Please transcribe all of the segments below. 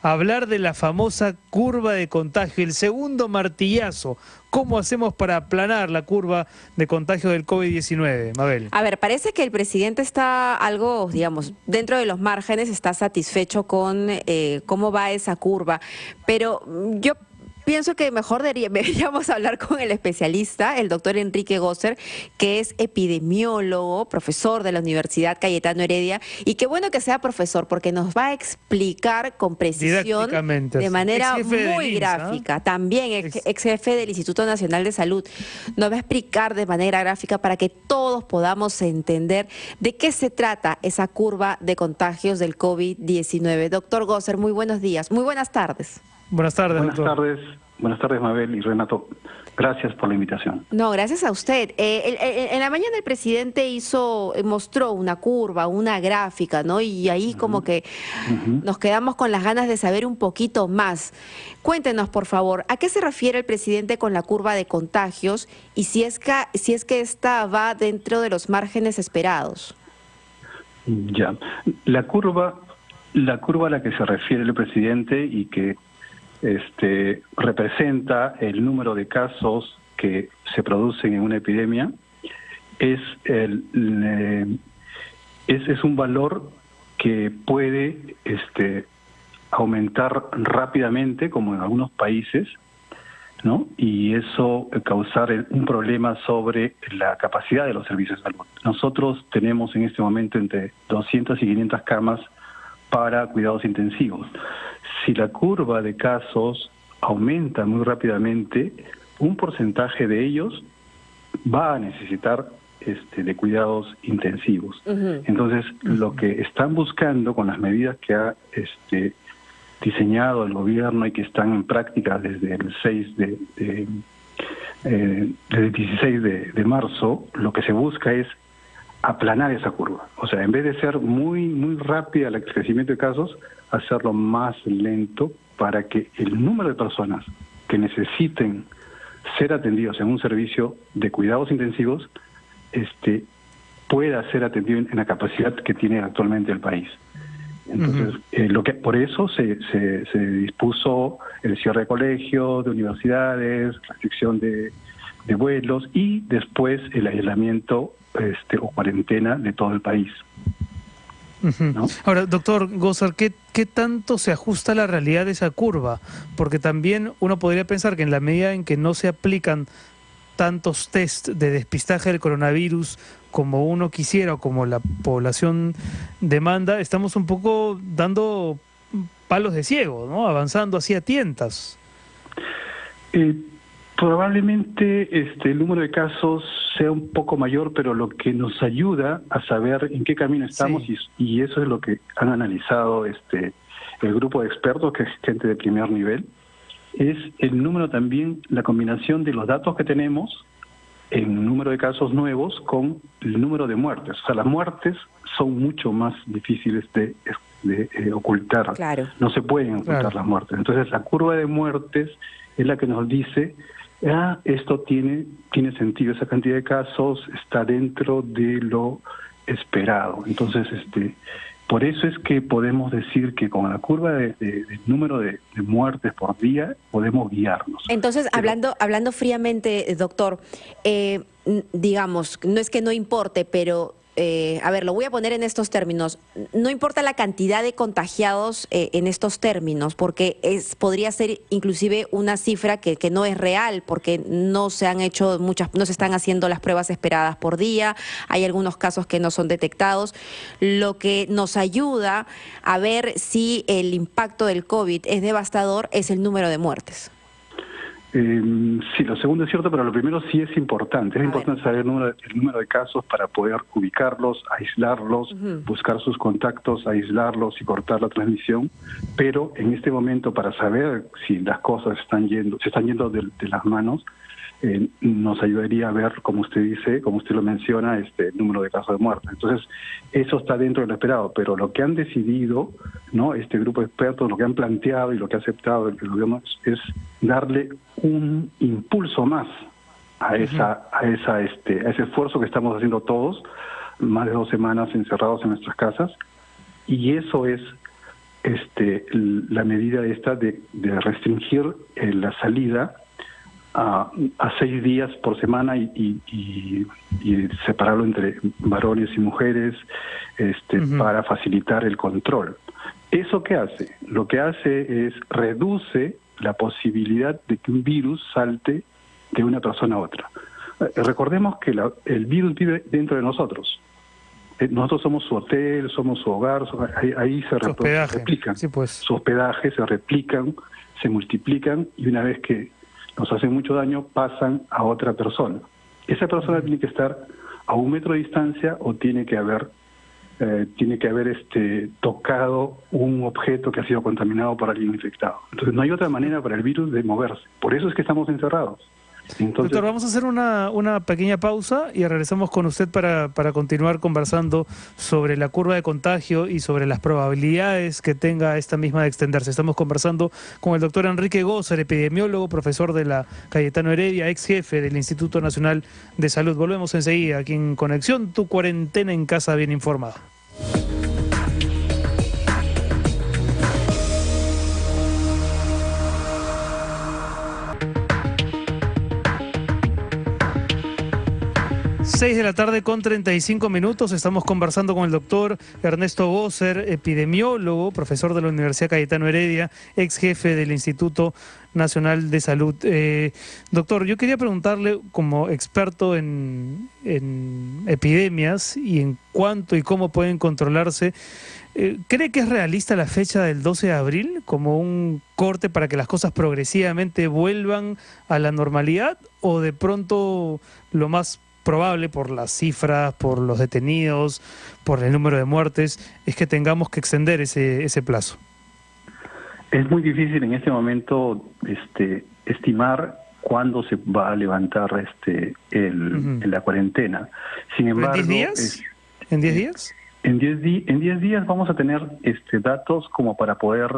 hablar de la famosa curva de contagio, el segundo martillazo. ¿Cómo hacemos para aplanar la curva de contagio del COVID-19, Mabel? A ver, parece que el presidente está algo, digamos, dentro de los márgenes, está satisfecho con cómo va esa curva, pero yo pienso que mejor deberíamos hablar con el especialista, el doctor Enrique Gosser, que es epidemiólogo, profesor de la Universidad Cayetano Heredia, y qué bueno que sea profesor, porque nos va a explicar con precisión, de manera muy gráfica, también ex jefe del Instituto Nacional de Salud, nos va a explicar de manera gráfica para que todos podamos entender de qué se trata esa curva de contagios del COVID-19. Doctor Gosser, muy buenos días, muy buenas tardes. Buenas tardes, doctor. Buenas tardes, Mabel y Renato. Gracias por la invitación. No, gracias a usted. En la mañana el presidente mostró una curva, una gráfica, ¿no? Y ahí como que nos quedamos con las ganas de saber un poquito más. Cuéntenos, por favor, ¿a qué se refiere el presidente con la curva de contagios y si es que esta va dentro de los márgenes esperados? Ya, la curva a la que se refiere el presidente y que representa el número de casos que se producen en una epidemia es un valor que puede aumentar rápidamente, como en algunos países, ¿no? Y eso causar un problema sobre la capacidad de los servicios de salud. Nosotros tenemos en este momento entre 200 y 500 camas para cuidados intensivos. Si la curva de casos aumenta muy rápidamente, un porcentaje de ellos va a necesitar de cuidados intensivos. Entonces, lo que están buscando con las medidas que ha diseñado el gobierno y que están en práctica desde el 16 de marzo, lo que se busca es aplanar esa curva. O sea, en vez de ser muy rápida el crecimiento de casos, hacerlo más lento para que el número de personas que necesiten ser atendidos en un servicio de cuidados intensivos pueda ser atendido en la capacidad que tiene actualmente el país. Entonces, por eso se dispuso el cierre de colegios, de universidades, restricción de vuelos y después el aislamiento o cuarentena de todo el país. ¿No? Ahora, doctor Gosser, ¿qué tanto se ajusta a la realidad de esa curva? Porque también uno podría pensar que en la medida en que no se aplican tantos test de despistaje del coronavirus como uno quisiera o como la población demanda, estamos un poco dando palos de ciego, ¿no? Avanzando así a tientas. Probablemente el número de casos sea un poco mayor, pero lo que nos ayuda a saber en qué camino estamos, y eso es lo que han analizado el grupo de expertos, que es gente de primer nivel, es el número también, la combinación de los datos que tenemos en número de casos nuevos con el número de muertes. O sea, las muertes son mucho más difíciles de ocultar. Claro. No se pueden ocultar las muertes. Entonces, la curva de muertes es la que nos dice: esto tiene sentido, esa cantidad de casos está dentro de lo esperado. Entonces, por eso es que podemos decir que con la curva de número de muertes por día podemos guiarnos. Entonces, hablando fríamente, doctor, digamos, no es que no importe, pero a ver, lo voy a poner en estos términos. No importa la cantidad de contagiados en estos términos, porque podría ser inclusive una cifra que no es real, porque no se han hecho no se están haciendo las pruebas esperadas por día, hay algunos casos que no son detectados. Lo que nos ayuda a ver si el impacto del COVID es devastador es el número de muertes. Sí, lo segundo es cierto, pero lo primero sí es importante. Es importante saber el número de casos para poder ubicarlos, aislarlos, buscar sus contactos, aislarlos y cortar la transmisión. Pero en este momento, para saber si las cosas se están yendo de las manos, nos ayudaría a ver, como usted dice, como usted lo menciona, el número de casos de muerte. Entonces, eso está dentro de lo esperado, pero lo que han decidido, ¿no?, este grupo de expertos, lo que han planteado y lo que ha aceptado el gobierno es darle un impulso más a ese esfuerzo que estamos haciendo todos, más de 2 semanas encerrados en nuestras casas, y eso es la medida esta de restringir la salida a 6 días por semana y separarlo entre varones y mujeres para facilitar el control. ¿Eso qué hace? Lo que hace es reduce la posibilidad de que un virus salte de una persona a otra. Recordemos que el virus vive dentro de nosotros. Nosotros somos su hotel, somos su hogar, ahí se replican. Sí, pues. Su hospedaje, se replican, se multiplican y una vez que nos hacen mucho daño pasan a otra persona. Esa persona tiene que estar a 1 metro de distancia o tiene que haber tocado un objeto que ha sido contaminado por alguien infectado. Entonces no hay otra manera para el virus de moverse. Por eso es que estamos encerrados. Entonces, doctor, vamos a hacer una pequeña pausa y regresamos con usted para continuar conversando sobre la curva de contagio y sobre las probabilidades que tenga esta misma de extenderse. Estamos conversando con el doctor Enrique Gosser, epidemiólogo, profesor de la Cayetano Heredia, ex jefe del Instituto Nacional de Salud. Volvemos enseguida aquí en Conexión, tu cuarentena en casa bien informada. Seis de la tarde con 35 minutos. Estamos conversando con el doctor Ernesto Gosser, epidemiólogo, profesor de la Universidad Cayetano Heredia, ex jefe del Instituto Nacional de Salud. Doctor, yo quería preguntarle, como experto en epidemias y en cuánto y cómo pueden controlarse, ¿cree que es realista la fecha del 12 de abril como un corte para que las cosas progresivamente vuelvan a la normalidad? ¿O de pronto lo más probable, por las cifras, por los detenidos, por el número de muertes, es que tengamos que extender ese plazo? Es muy difícil en este momento estimar cuándo se va a levantar la cuarentena. Sin embargo, ¿En 10 días? ¿En 10 días? En 10 días vamos a tener datos como para poder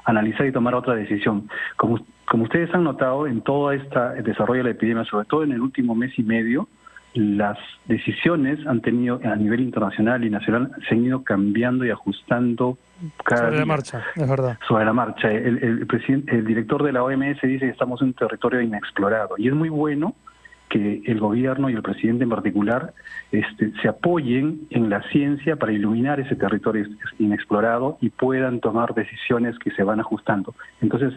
analizar y tomar otra decisión. Como ustedes han notado, en todo este desarrollo de la epidemia, sobre todo en el último mes y medio, las decisiones han tenido a nivel internacional y nacional se han ido cambiando y ajustando cada sobre día. la marcha, es verdad. Sobre la marcha. El director de la OMS dice que estamos en un territorio inexplorado y es muy bueno que el gobierno y el presidente en particular se apoyen en la ciencia para iluminar ese territorio inexplorado y puedan tomar decisiones que se van ajustando. Entonces,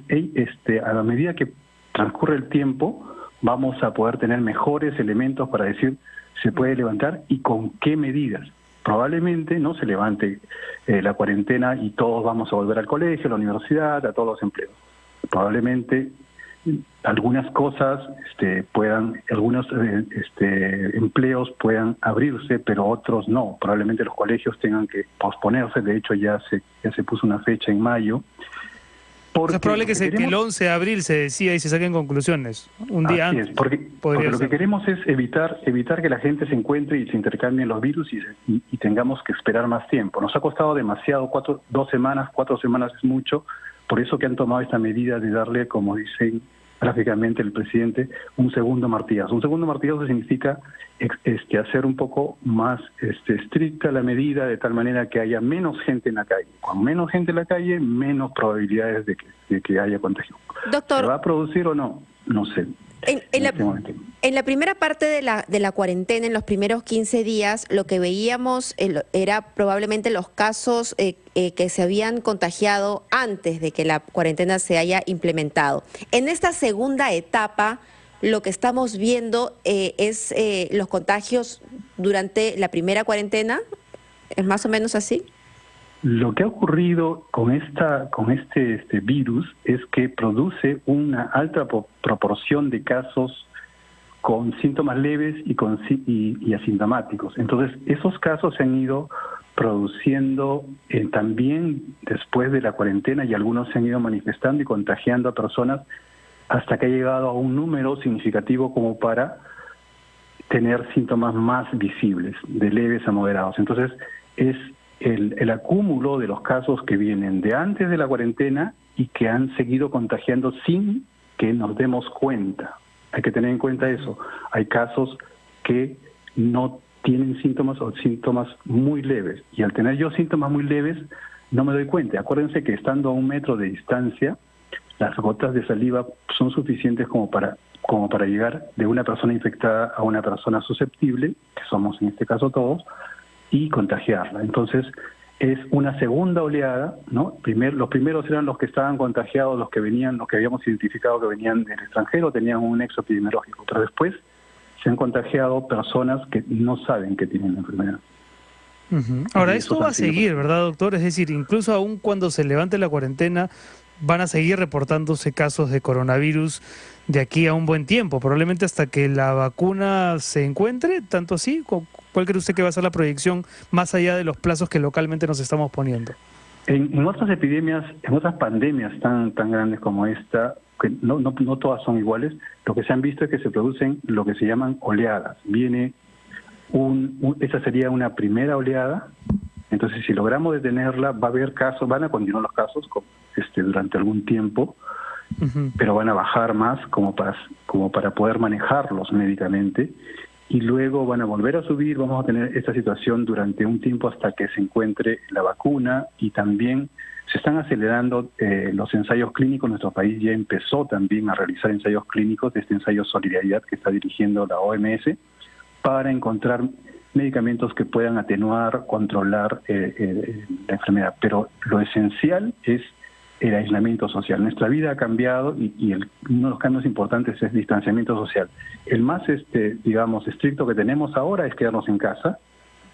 a la medida que transcurre el tiempo, vamos a poder tener mejores elementos para decir se puede levantar y con qué medidas. Probablemente no se levante la cuarentena y todos vamos a volver al colegio, a la universidad, a todos los empleos. Probablemente algunas cosas algunos empleos puedan abrirse, pero otros no. Probablemente los colegios tengan que posponerse. De hecho, ya se puso una fecha en mayo. Es probable que el 11 de abril se decida y se saquen conclusiones, un día antes. Porque lo que queremos es evitar que la gente se encuentre y se intercambien los virus y tengamos que esperar más tiempo. Nos ha costado demasiado, 4 semanas es mucho, por eso que han tomado esta medida de darle, como dicen gráficamente el presidente, un segundo martillazo. Un segundo martillazo significa hacer un poco más estricta la medida, de tal manera que haya menos gente en la calle. Con menos gente en la calle, menos probabilidades de que haya contagio. Doctor, ¿se va a producir o no? No sé. En la primera parte de la cuarentena, en los primeros 15 días, lo que veíamos era probablemente los casos que se habían contagiado antes de que la cuarentena se haya implementado. En esta segunda etapa, lo que estamos viendo es los contagios durante la primera cuarentena. ¿Es más o menos así? Lo que ha ocurrido con este virus es que produce una alta proporción de casos con síntomas leves y asintomáticos. Entonces, esos casos se han ido produciendo también después de la cuarentena y algunos se han ido manifestando y contagiando a personas hasta que ha llegado a un número significativo como para tener síntomas más visibles, de leves a moderados. Entonces, es el acúmulo de los casos que vienen de antes de la cuarentena y que han seguido contagiando sin que nos demos cuenta. Hay que tener en cuenta eso. Hay casos que no tienen síntomas o síntomas muy leves. Y al tener yo síntomas muy leves, no me doy cuenta. Acuérdense que estando a 1 metro de distancia, las gotas de saliva son suficientes como para llegar de una persona infectada a una persona susceptible, que somos en este caso todos, y contagiarla. Entonces, es una segunda oleada, ¿no? Los primeros eran los que estaban contagiados, los que habíamos identificado que venían del extranjero, tenían un nexo epidemiológico, pero después se han contagiado personas que no saben que tienen la enfermedad. Ahora, esto va a seguir, ¿verdad, doctor? Es decir, incluso aún cuando se levante la cuarentena, van a seguir reportándose casos de coronavirus de aquí a un buen tiempo, probablemente hasta que la vacuna se encuentre, tanto así. ¿Cuál cree usted que va a ser la proyección más allá de los plazos que localmente nos estamos poniendo? En otras epidemias, en otras pandemias tan grandes como esta, que no todas son iguales, lo que se han visto es que se producen lo que se llaman oleadas. Esa sería una primera oleada. Entonces, si logramos detenerla, va a haber casos, van a continuar los casos durante algún tiempo, pero van a bajar más como para poder manejarlos médicamente, y luego van a volver a subir. Vamos a tener esta situación durante un tiempo hasta que se encuentre la vacuna, y también se están acelerando los ensayos clínicos. Nuestro país ya empezó también a realizar ensayos clínicos, este ensayo Solidaridad que está dirigiendo la OMS, para encontrar medicamentos que puedan atenuar, controlar la enfermedad. Pero lo esencial es el aislamiento social. Nuestra vida ha cambiado y uno de los cambios importantes es el distanciamiento social. El más, digamos, estricto que tenemos ahora es quedarnos en casa,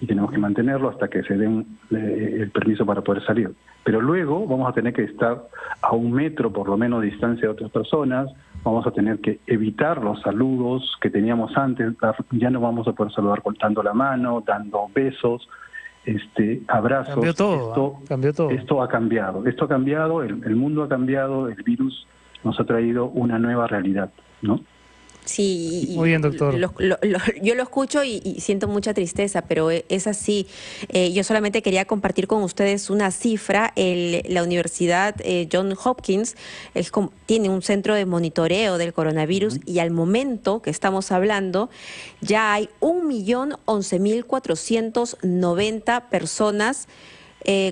y tenemos que mantenerlo hasta que se den el permiso para poder salir. Pero luego vamos a tener que estar a 1 metro por lo menos de distancia de otras personas, vamos a tener que evitar los saludos que teníamos antes, ya no vamos a poder saludar cortando la mano, dando besos, abrazos. Cambió todo. Esto ha cambiado, el mundo ha cambiado, el virus nos ha traído una nueva realidad, ¿no? Sí, muy bien, doctor. Yo lo escucho y siento mucha tristeza, pero es así. Yo solamente quería compartir con ustedes una cifra. La Universidad Johns Hopkins tiene un centro de monitoreo del coronavirus, y al momento que estamos hablando ya hay 1.011.490 personas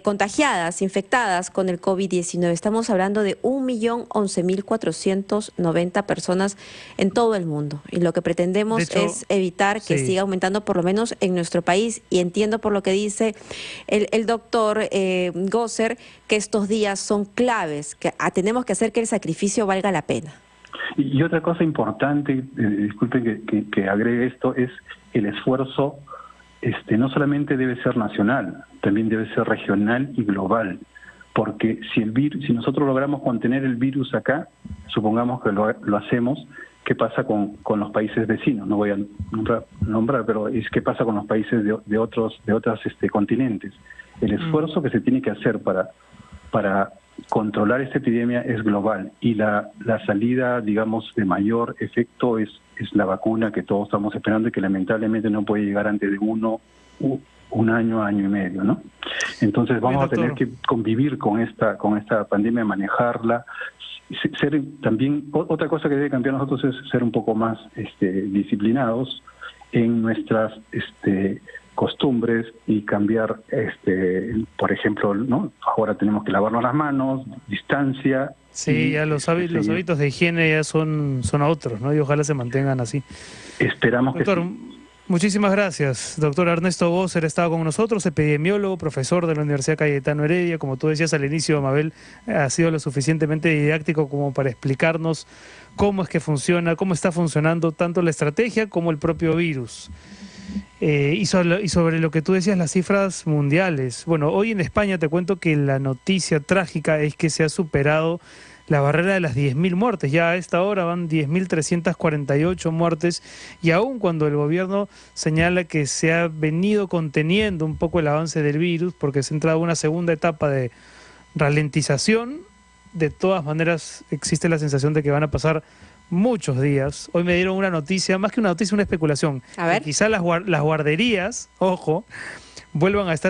contagiadas, infectadas con el COVID-19. Estamos hablando de 1.011.490 personas en todo el mundo. Y lo que pretendemos es evitar que siga aumentando, por lo menos en nuestro país. Y entiendo por lo que dice el doctor Gosser, que estos días son claves, que tenemos que hacer que el sacrificio valga la pena. Y otra cosa importante, disculpen que agregue esto, es el esfuerzo. No solamente debe ser nacional, también debe ser regional y global, porque si nosotros logramos contener el virus acá, supongamos que lo hacemos, ¿qué pasa con los países vecinos? No voy a nombrar, pero ¿qué pasa con los países de otros continentes? El esfuerzo que se tiene que hacer para controlar esta epidemia es global, y la salida, digamos, de mayor efecto es la vacuna que todos estamos esperando, y que lamentablemente no puede llegar antes de un año y medio, ¿no? Entonces vamos a tener que convivir con esta pandemia, manejarla. También otra cosa que debe cambiar nosotros es ser un poco más disciplinados en nuestras costumbres, y cambiar, por ejemplo, ¿no? Ahora tenemos que lavarnos las manos, distancia. Sí, ya los hábitos de higiene ya son otros, ¿no? Y ojalá se mantengan así. Esperamos doctor, que sí. Muchísimas gracias. Doctor Ernesto Gosser estaba con nosotros, epidemiólogo, profesor de la Universidad Cayetano Heredia. Como tú decías al inicio, Mabel, ha sido lo suficientemente didáctico como para explicarnos cómo es que funciona, cómo está funcionando tanto la estrategia como el propio virus. Y sobre lo que tú decías, las cifras mundiales. Bueno, hoy en España te cuento que la noticia trágica es que se ha superado la barrera de las 10.000 muertes. Ya a esta hora van 10.348 muertes, y aún cuando el gobierno señala que se ha venido conteniendo un poco el avance del virus porque se ha entrado a una segunda etapa de ralentización, de todas maneras existe la sensación de que van a pasar muchos días. Hoy me dieron una noticia, más que una noticia, una especulación. A ver. Que quizás las guarderías, ojo, vuelvan a estar